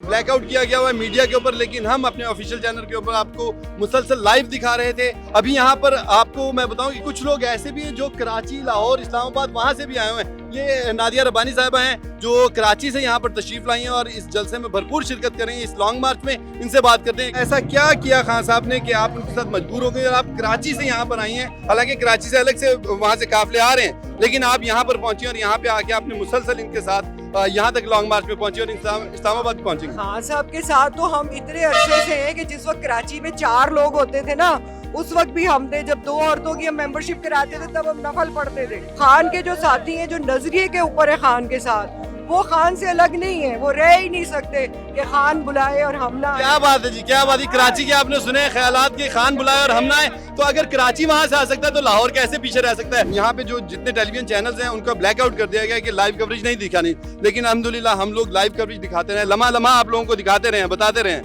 Blackout किया गया हुआ है मीडिया के ऊपर, लेकिन हम अपने ऑफिशियल चैनल के ऊपर आपको मुसलसल लाइव दिखा रहे थे। अभी यहाँ पर आपको मैं बताऊं कि कुछ लोग ऐसे भी हैं जो कराची, लाहौर, इस्लामाबाद वहाँ से भी आए हुए हैं। ये नादिया रब्बानी साहिबा हैं जो कराची से यहाँ पर तशरीफ लाई हैं और इस जलसे में भरपूर शिरकत करेंगे इस लॉन्ग मार्च में। इनसे बात करते हैं, ऐसा क्या किया खान साहब ने कि आप उनके साथ मजबूर हो गए और आप कराची से यहाँ पर आई हैं। हालांकि कराची से अलग से वहाँ से काफिले आ रहे हैं, लेकिन आप यहाँ पर पहुंची और यहाँ पे आके आपने मुसलसल इनके साथ यहाँ तक लॉन्ग मार्च में पहुंची और इस्लामाबाद पहुंचेंगे। खान साहब के साथ तो हम इतने अरसे से हैं कि जिस वक्त कराची में 4 लोग होते थे ना, उस वक्त भी हम थे। जब 2 औरतों की हम मेंबरशिप कराते थे तब हम नफल पढ़ते थे। खान के जो साथी हैं, जो नजरिए के ऊपर है खान के साथ, वो खान से अलग नहीं है। वो रह ही नहीं सकते कि खान बुलाए और हम ना आए। क्या बात है जी, क्या बात है। कराची के आपने सुने ख्यालात के खान बुलाए और हम ना आए, तो अगर कराची वहां से आ सकता है तो लाहौर कैसे पीछे रह सकता है। यहाँ पे जो जितने टेलीविजन चैनल्स हैं उनका ब्लैकआउट कर दिया गया कि लाइव कवरेज नहीं दिखानी, लेकिन अल्हम्दुलिल्लाह हम लोग लाइव कवरेज दिखाते रहे, लम्हा लम्हा आप लोगों को दिखाते रहे, बताते रहे।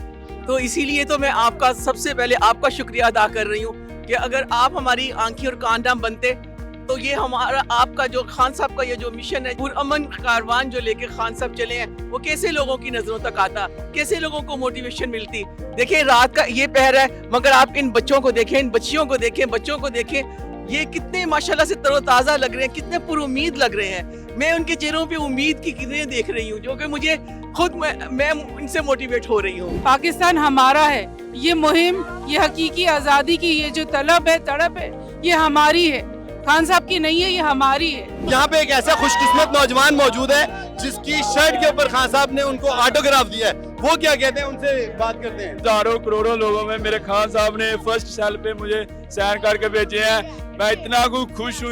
तो इसीलिए तो मैं आपका सबसे पहले आपका शुक्रिया अदा कर रही हूँ कि अगर आप हमारी आंखें और कान नाम बनते तो ये हमारा आपका जो खान साहब का ये जो मिशन है, पुरअमन कारवान जो लेके खान साहब चले हैं, वो कैसे लोगों की नजरों तक आता, कैसे लोगों को मोटिवेशन मिलती। देखिए रात का ये पहर है, मगर आप इन बच्चों को देखें, इन बच्चियों को देखें, बच्चों को देखें, ये कितने माशाल्लाह से तरोताज़ा लग रहे हैं, कितने पुरुमीद लग रहे हैं। मैं उनके चेहरों पे उम्मीद की किरणें देख रही हूँ, जो कि मुझे खुद मैं इनसे मोटिवेट हो रही हूँ। पाकिस्तान हमारा है, ये मुहिम, ये हकीकी आज़ादी की ये जो तड़प है, ये हमारी है, खान साहब की नहीं है, ये हमारी है। यहाँ पे एक ऐसा खुशकिस्मत नौजवान मौजूद है जिसकी शर्ट के ऊपर खान साहब ने उनको ऑटोग्राफ दिया है। वो क्या कहते हैं, उनसे बात करते हैं। हजारों करोड़ों लोगों में मेरे खान साहब ने फर्स्ट सेल पे मुझे साइन करके भेजे हैं। मैं इतना खुश हूँ,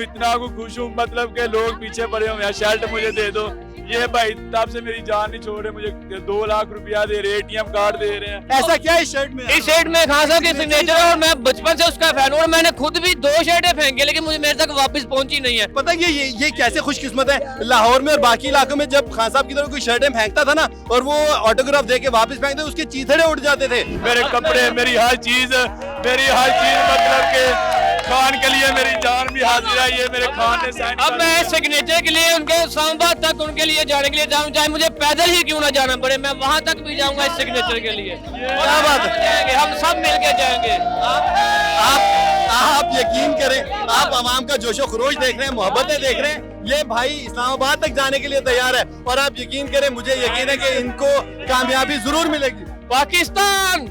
मतलब के लोग पीछे पड़े हुए हैं, शर्ट मुझे दे दो। ये भाई तब से मेरी जान नहीं छोड़ रहे, मुझे 2 लाख रुपया दे रहे, ATM कार्ड दे रहे हैं। ऐसा क्या है इस शर्ट में? इस शर्ट में खान साहब की सिग्नेचर है और मैं बचपन से उसका फैन हूं और मैंने खुद भी 2 शर्टें फेंकी, लेकिन मुझे मेरे तक वापस पहुंची नहीं है। पता है ये कैसे खुशकिस्मत है। लाहौर में और बाकी इलाकों में जब खान साहब की तरफ कोई शर्टें फेंकता था ना और वो ऑटोग्राफ दे के वापस फेंकते, उसके चीथड़े उड़ जाते थे। मेरे कपड़े, मेरी हर चीज मतलब के खान के लिए मेरी जान भी हाजिर है। ये मेरे खान ने साइन। अब मैं सिग्नेचर के लिए उनके इस्लामाबाद तक उनके लिए जाने के लिए जाऊँ, चाहे मुझे पैदल ही क्यों ना जाना पड़े, मैं वहाँ तक भी जाऊँगा इस सिग्नेचर के लिए। क्या बात है, जाएंगे, हम सब मिलके जाएंगे। आप यकीन करें, आप आवाम का जोशो खरोश देख रहे हैं, मोहब्बतें देख रहे हैं। ये भाई इस्लामाबाद तक जाने के लिए तैयार है और आप यकीन करें, मुझे यकीन है कि इनको कामयाबी जरूर मिलेगी। पाकिस्तान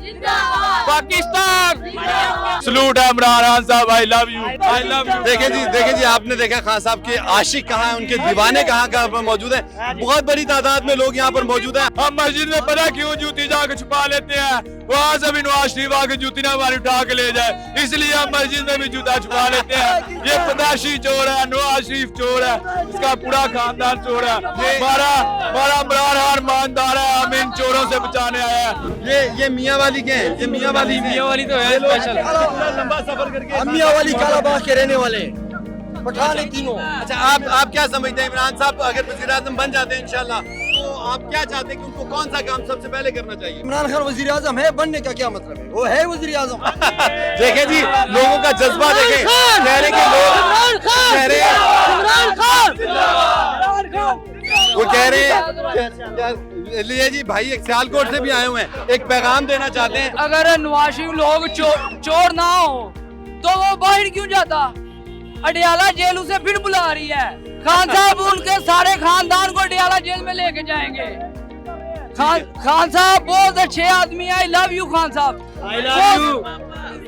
सलूट है इमरान खान साहब, आई लव यू। देखें जी, आपने देखा खान साहब के आशिक कहाँ हैं, उनके दीवाने कहाँ पर मौजूद हैं। बहुत बड़ी तादाद में लोग यहाँ पर मौजूद हैं। हम मस्जिद में पता क्यों जूती जाके छुपा लेते हैं, वहाँ से भी नवाज शरीफ आके जूती ना हमारी उठा के ले जाए, इसलिए हम मस्जिद में भी जूता छुपा लेते हैं। ये पदाशी चोर है, नवाज शरीफ चोर है, इसका पूरा खानदान चोर है। हमारा इमरान खान ईमानदार है, हम इन चोरों से बचाने आए हैं। ये मियाँ वाली के हैं, ये मियाँ वाली तो है स्पेशल। लंबा सफर करके मियाँ वाली कालाबाग के रहने वाले पठान तीनों। अच्छा, आप क्या समझते हैं, इमरान साहब अगर वज़ीर आज़म बन जाते हैं इंशाल्लाह, तो आप क्या चाहते हैं कि उनको कौन सा काम सबसे पहले करना चाहिए? इमरान खान वजीर आजम है, बनने का क्या मतलब है, वो है वजीर आजम। देखें जी, लोगों का जज्बा देखें, कह रहे कि लोग कह रहे वो कह रहे हैं। लिए जी भाई एक सियालकोट से भी आए हुए हैं, एक पैगाम देना चाहते हैं। अगर नवाज शरीफ लोग चोर ना हो तो वो बाहर क्यों जाता? अडियाला जेल उसे फिर बुला रही है। खान साहब उनके सारे खानदान को अडियाला जेल में लेके जाएंगे। खान साहब बहुत अच्छे आदमी है, आई लव यू खान साहब, आई लव यू।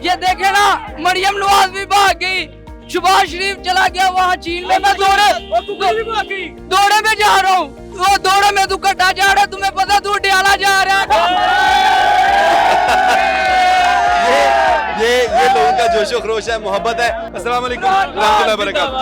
ये देखे ना, मरियम नवाज भी भाग गई, शहबाज शरीफ चला गया वहाँ चीन में। मैं दौड़े में जा रहा हूँ, वो दौड़े में तू कटा जा रहा है, तुम्हें पता तू अडियाला जा रहा है। ये लोगों का जोशो खरोश है, मोहब्बत है। अस्सलाम वालेकुम रहमतुल्लाहि व बरकातहू।